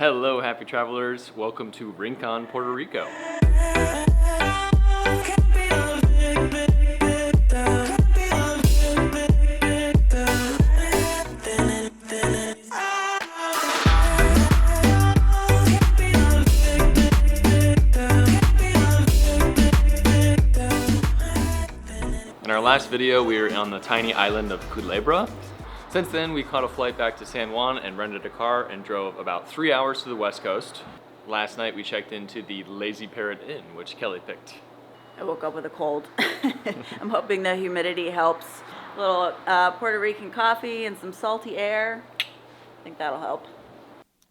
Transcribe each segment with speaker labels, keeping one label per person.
Speaker 1: Hello, happy travelers. Welcome to Rincon, Puerto Rico. In our last video, we were on the tiny island of Culebra. Since then, we caught a flight back to San Juan and rented a car and drove about 3 hours to the west coast. Last night, we checked into the Lazy Parrot Inn, which Kelly picked.
Speaker 2: I woke up with a cold. I'm hoping the humidity helps. A little Puerto Rican coffee and some salty air. I think that'll help.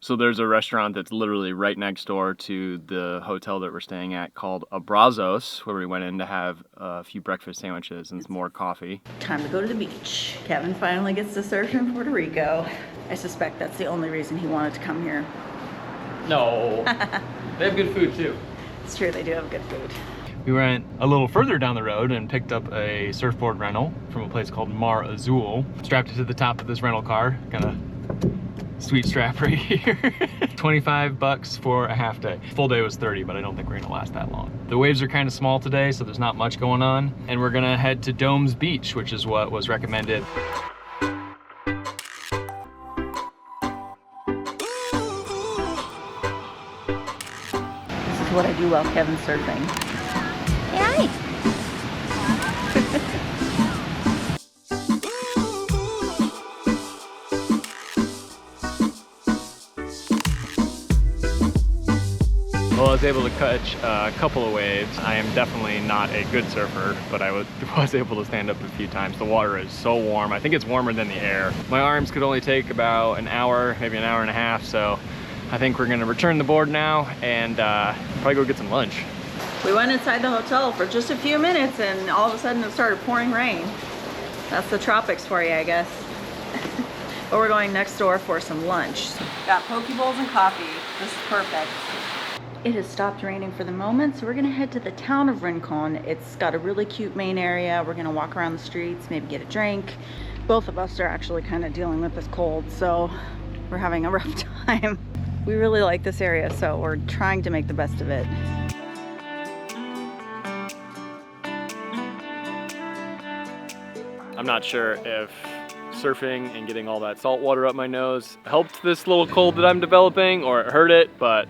Speaker 1: So there's a restaurant that's literally right next door to the hotel that we're staying at called Abrazos, where we went in to have a few breakfast sandwiches and some more coffee.
Speaker 2: Time to go to the beach. Kevin finally gets to surf in Puerto Rico. I suspect that's the only reason he wanted to come here.
Speaker 1: No, they have good food too.
Speaker 2: It's true, they do have good food.
Speaker 1: We went a little further down the road and picked up a surfboard rental from a place called Mar Azul. Strapped it to the top of this rental car, kind of sweet strap right here. 25 bucks for a half day. Full day was 30, but I don't think we're gonna last that long. The waves are kind of small today, so there's not much going on. And we're gonna head to Domes Beach, which is what was recommended.
Speaker 2: This is what I do while Kevin's surfing. Hey!
Speaker 1: Well, I was able to catch a couple of waves. I am definitely not a good surfer, but I was able to stand up a few times. The water is so warm. I think it's warmer than the air. My arms could only take about an hour, maybe an hour and a half, so I think we're gonna return the board now and probably go get some lunch.
Speaker 2: We went inside the hotel for just a few minutes and all of a sudden it started pouring rain. That's the tropics for you, I guess. But we're going next door for some lunch. Got poke bowls and coffee. This is perfect. It has stopped raining for the moment, so we're gonna head to the town of Rincon. It's got a really cute main area. We're gonna walk around the streets, maybe get a drink. Both of us are actually kind of dealing with this cold, so we're having a rough time. We really like this area, so we're trying to make the best of it.
Speaker 1: I'm not sure if surfing and getting all that salt water up my nose helped this little cold that I'm developing or it hurt it, but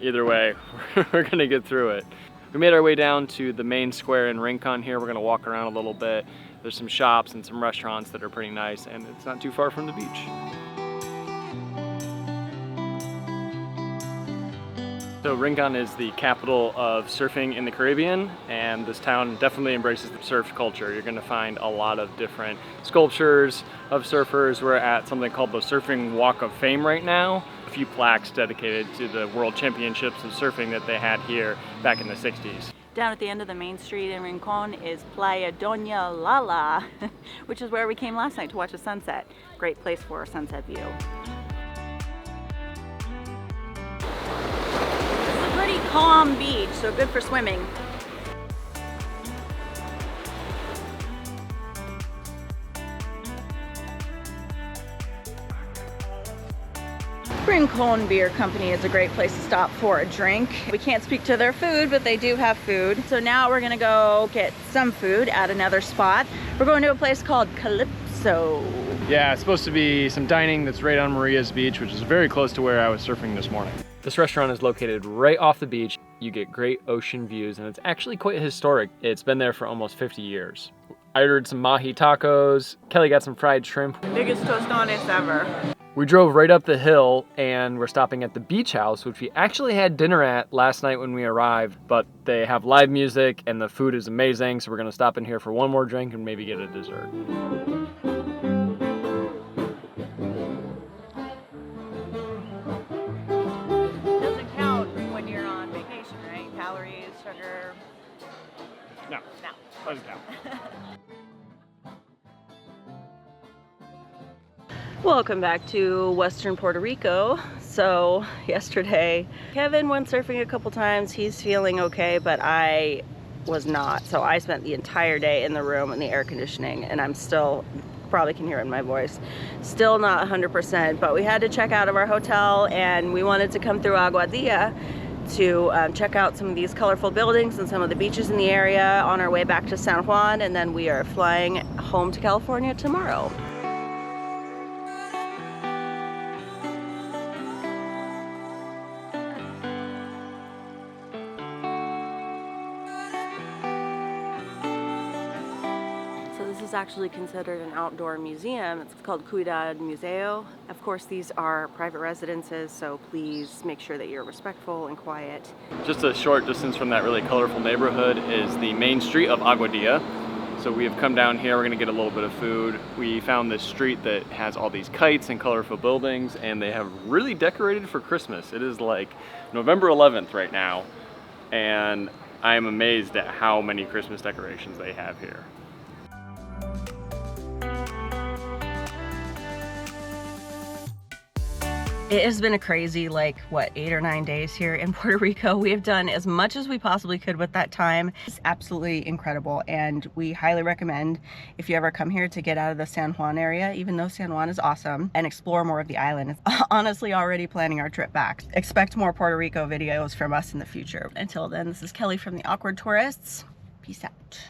Speaker 1: either way, we're gonna get through it. We made our way down to the main square in Rincon here. We're gonna walk around a little bit. There's some shops and some restaurants that are pretty nice, and it's not too far from the beach. So Rincon is the capital of surfing in the Caribbean, and this town definitely embraces the surf culture. You're gonna find a lot of different sculptures of surfers. We're at something called the Surfing Walk of Fame right now. A few plaques dedicated to the World Championships of surfing that they had here back in the 60s.
Speaker 2: Down at the end of the main street in Rincon is Playa Doña Lala, which is where we came last night to watch a sunset. Great place for a sunset view. Calm beach, so good for swimming. Rincon Beer Company is a great place to stop for a drink. We can't speak to their food, but they do have food. So now we're gonna go get some food at another spot. We're going to a place called Calypso.
Speaker 1: Yeah, it's supposed to be some dining that's right on Maria's Beach, which is very close to where I was surfing this morning. This restaurant is located right off the beach. You get great ocean views, and it's actually quite historic. It's been there for almost 50 years. I ordered some mahi tacos. Kelly got some fried shrimp.
Speaker 2: Biggest tostones ever.
Speaker 1: We drove right up the hill, and we're stopping at the beach house, which we actually had dinner at last night when we arrived, but they have live music and the food is amazing, so we're gonna stop in here for one more drink and maybe get a dessert.
Speaker 2: Sugar.
Speaker 1: No. Doesn't count.
Speaker 2: Welcome back to Western Puerto Rico. So yesterday, Kevin went surfing a couple times. He's feeling okay, but I was not. So I spent the entire day in the room in the air conditioning, and I'm still probably can hear it in my voice. Still not 100%, but we had to check out of our hotel and we wanted to come through Aguadilla to check out some of these colorful buildings and some of the beaches in the area on our way back to San Juan, and then we are flying home to California tomorrow. This is actually considered an outdoor museum. It's called Ciudad Museo. Of course, these are private residences, so please make sure that you're respectful and quiet.
Speaker 1: Just a short distance from that really colorful neighborhood is the main street of Aguadilla. So we have come down here, we're gonna get a little bit of food. We found this street that has all these kites and colorful buildings, and they have really decorated for Christmas. It is like November 11th right now, and I am amazed at how many Christmas decorations they have here.
Speaker 2: It has been a crazy, like, what, 8 or 9 days here in Puerto Rico. We have done as much as we possibly could with that time. It's absolutely incredible, and we highly recommend, if you ever come here, to get out of the San Juan area, even though San Juan is awesome, and explore more of the island. It's honestly already planning our trip back. Expect more Puerto Rico videos from us in the future. Until then, this is Kelly from The Awkward Tourists. Peace out.